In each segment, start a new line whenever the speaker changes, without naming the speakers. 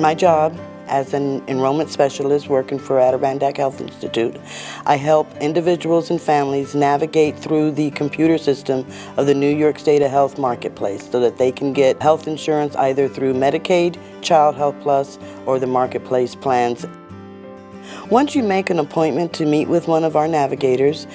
my job as an enrollment specialist working for Adirondack Health Institute. I help individuals and families navigate through the computer system of the New York State Health Marketplace so that they can get health insurance either through Medicaid, Child Health Plus, or the Marketplace plans. Once you make an appointment to meet with one of our navigators,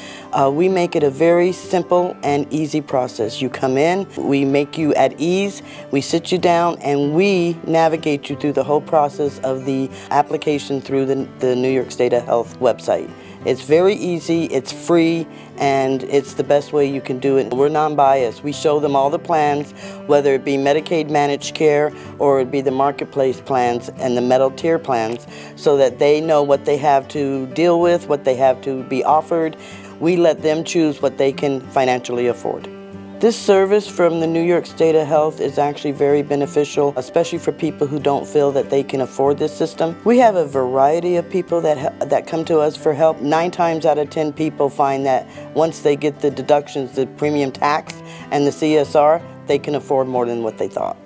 we make it a very simple and easy process. You come in, we make you at ease, we sit you down, and we navigate you through the whole process of the application through the New York State Health website. It's very easy, it's free, and it's the best way you can do it. We're non-biased. We show them all the plans, whether it be Medicaid managed care or it be the Marketplace plans and the metal tier plans, so that they know what they have to deal with, what they have to be offered. We let them choose what they can financially afford. This service from the New York State of Health is actually very beneficial, especially for people who don't feel that they can afford this system. We have a variety of people that come to us for help. 9 times out of 10 people find that once they get the deductions, the premium tax and the CSR, they can afford more than what they thought.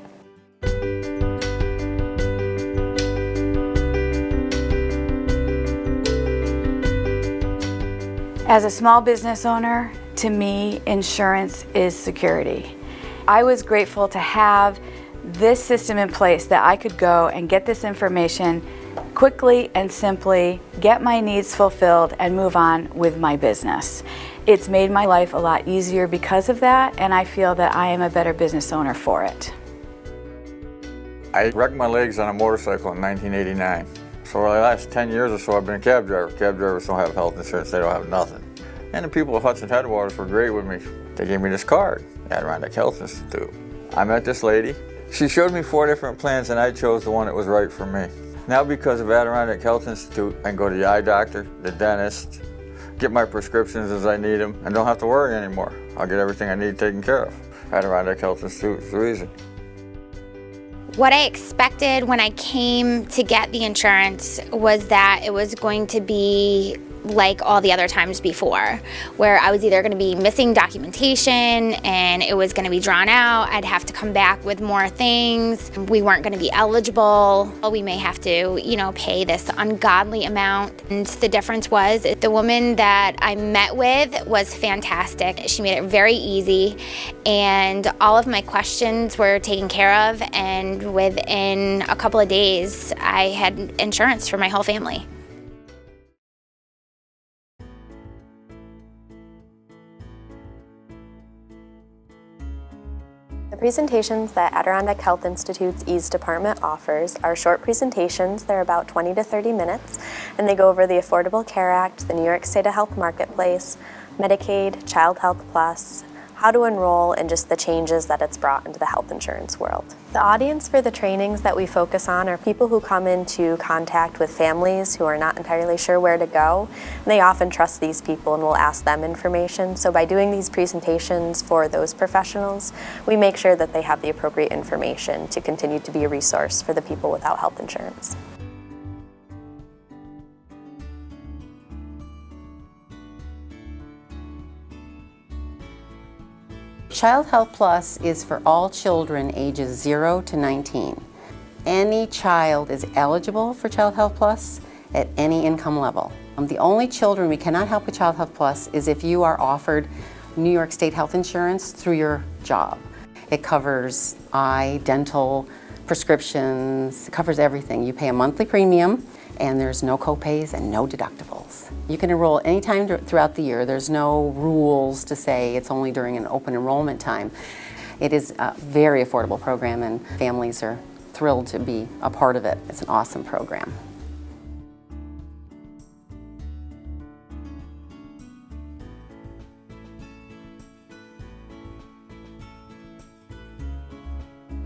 As a small business owner, to me, insurance is security. I was grateful to have this system in place that I could go and get this information quickly and simply, get my needs fulfilled, and move on with my business. It's made my life a lot easier because of that, and I feel that I am a better business owner for it.
I wrecked my legs on a motorcycle in 1989. So for the last 10 years or so, I've been a cab driver. Cab drivers don't have health insurance, they don't have nothing. And the people at Hudson Headwaters were great with me. They gave me this card, Adirondack Health Institute. I met this lady. She showed me 4 different plans and I chose the one that was right for me. Now because of Adirondack Health Institute, I can go to the eye doctor, the dentist, get my prescriptions as I need them, and don't have to worry anymore. I'll get everything I need taken care of. Adirondack Health Institute is the reason.
What I expected when I came to get the insurance was that it was going to be like all the other times before, where I was either going to be missing documentation and it was going to be drawn out. I'd have to come back with more things. We weren't going to be eligible. We may have to, pay this ungodly amount. And the difference was the woman that I met with was fantastic. She made it very easy and all of my questions were taken care of, and within a couple of days I had insurance for my whole family.
The presentations that Adirondack Health Institute's Ease Department offers are short presentations. They're about 20 to 30 minutes, and they go over the Affordable Care Act, the New York State Health Marketplace, Medicaid, Child Health Plus, how to enroll, and just the changes that it's brought into the health insurance world. The audience for the trainings that we focus on are people who come into contact with families who are not entirely sure where to go. They often trust these people and will ask them information. So by doing these presentations for those professionals, we make sure that they have the appropriate information to continue to be a resource for the people without health insurance.
Child Health Plus is for all children ages 0 to 19. Any child is eligible for Child Health Plus at any income level. The only children we cannot help with Child Health Plus is if you are offered New York State health insurance through your job. It covers eye, dental, prescriptions, it covers everything. You pay a monthly premium and there's no copays and no deductibles. You can enroll anytime throughout the year. There's no rules to say it's only during an open enrollment time. It is a very affordable program and families are thrilled to be a part of it. It's an awesome program.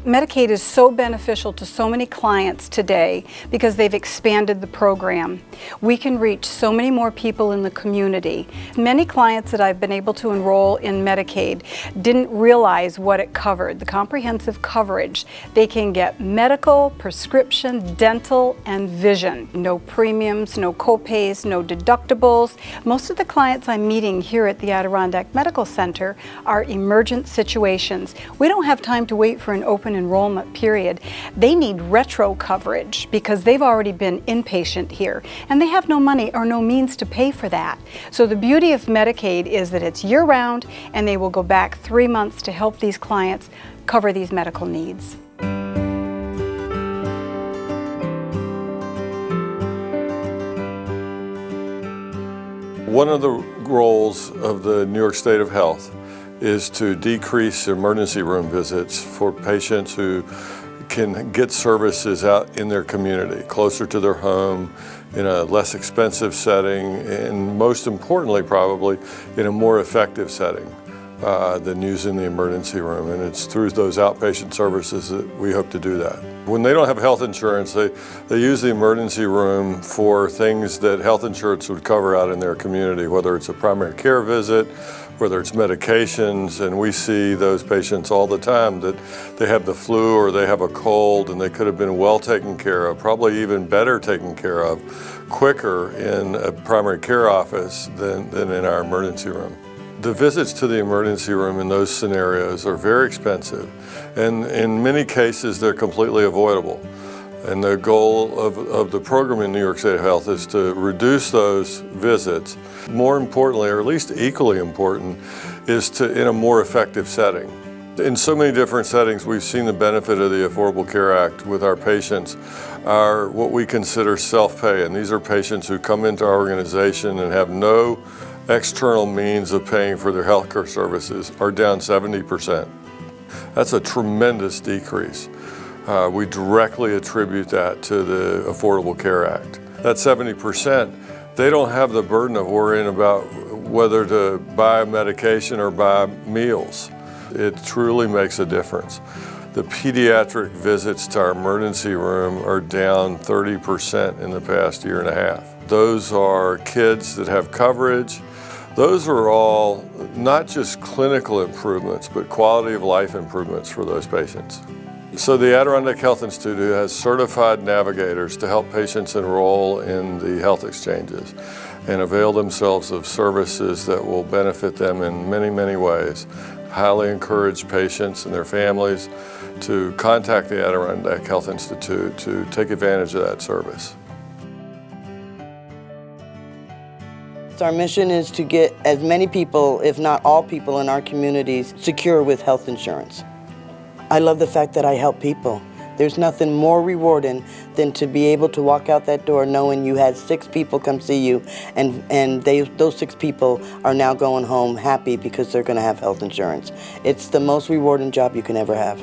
Medicaid is so beneficial to so many clients today because they've expanded the program. We can reach so many more people in the community. Many clients that I've been able to enroll in Medicaid didn't realize what it covered, the comprehensive coverage. They can get medical, prescription, dental, and vision. No premiums, no copays, no deductibles. Most of the clients I'm meeting here at the Adirondack Medical Center are emergent situations. We don't have time to wait for an open enrollment period, they need retro coverage because they've already been inpatient here and they have no money or no means to pay for that. So the beauty of Medicaid is that it's year-round and they will go back 3 months to help these clients cover these medical needs.
One of the roles of the New York State of Health is to decrease emergency room visits for patients who can get services out in their community, closer to their home, in a less expensive setting, and most importantly probably in a more effective setting than using the emergency room. And it's through those outpatient services that we hope to do that. When they don't have health insurance, they use the emergency room for things that health insurance would cover out in their community, whether it's a primary care visit, whether it's medications, and we see those patients all the time that they have the flu or they have a cold and they could have been well taken care of, probably even better taken care of, quicker in a primary care office than in our emergency room. The visits to the emergency room in those scenarios are very expensive, and in many cases they're completely avoidable. And the goal of the program in New York State Health is to reduce those visits. More importantly, or at least equally important, is to in a more effective setting. In so many different settings, we've seen the benefit of the Affordable Care Act with our patients are what we consider self-pay, and these are patients who come into our organization and have no external means of paying for their health care services, are down 70%. That's a tremendous decrease. We directly attribute that to the Affordable Care Act. That 70%, they don't have the burden of worrying about whether to buy medication or buy meals. It truly makes a difference. The pediatric visits to our emergency room are down 30% in the past year and a half. Those are kids that have coverage. Those are all not just clinical improvements, but quality of life improvements for those patients. So the Adirondack Health Institute has certified navigators to help patients enroll in the health exchanges and avail themselves of services that will benefit them in many, many ways. Highly encourage patients and their families to contact the Adirondack Health Institute to take advantage of that service.
Our mission is to get as many people, if not all people in our communities, secure with health insurance. I love the fact that I help people. There's nothing more rewarding than to be able to walk out that door knowing you had 6 people come see you and those 6 people are now going home happy because they're going to have health insurance. It's the most rewarding job you can ever have.